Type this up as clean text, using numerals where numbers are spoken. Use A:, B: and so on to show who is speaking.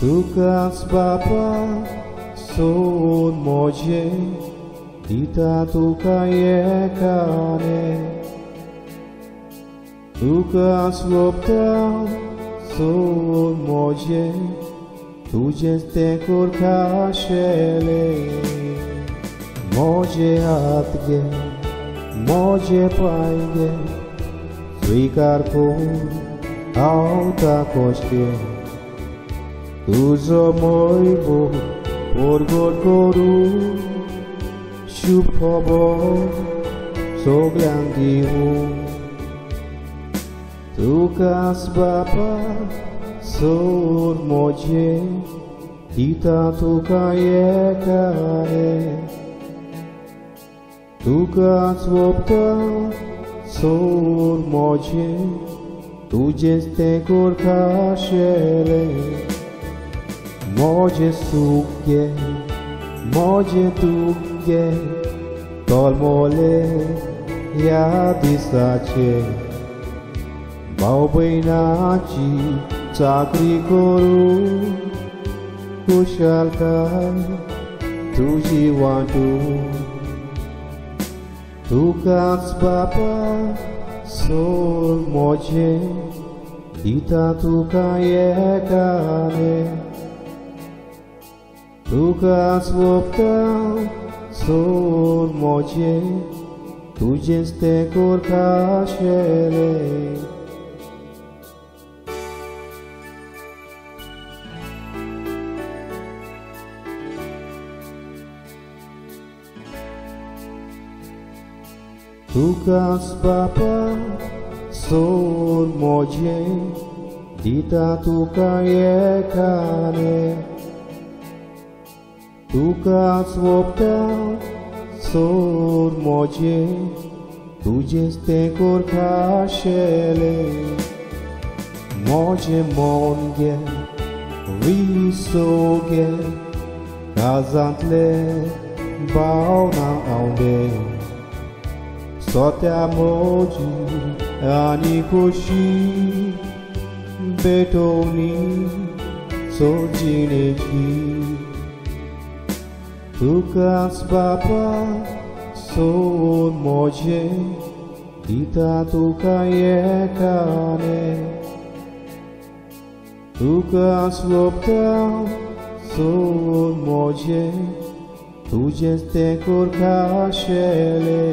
A: Tukas Bapa Son Moje Dita Tuka Yekane Tukas Lopta Son Moje Tujeste Kurkashele Moje Atge Moje Paige Svikar Kur Auta Koshke Tuzo moibo porgor koru Shubhobo soglangihu Tukas Bapa Sor moje Dita tuka yekare Tukas vopta Sor moje Tujeste korkashele Moje sugge, moje dugge, tolmole ya disache. Baubai nachi chakri koru, kushal kai tuji wantu. Tukas Bapa sol moje, dita tuka yekane. Tukas vopta Sor moje Tujeste korkashele Tukas Bapa Sor moje Dita tuka yekane Tukas vopta Sor moje Tujeste korkashele Moje monge Risoge Kazantle Bauna aunde Sotea moji Ani koshi Betoni Sojineji Tukas Bapa Son moje Dita tuka yekane Tukas vopta Son moje Tujeste korkashele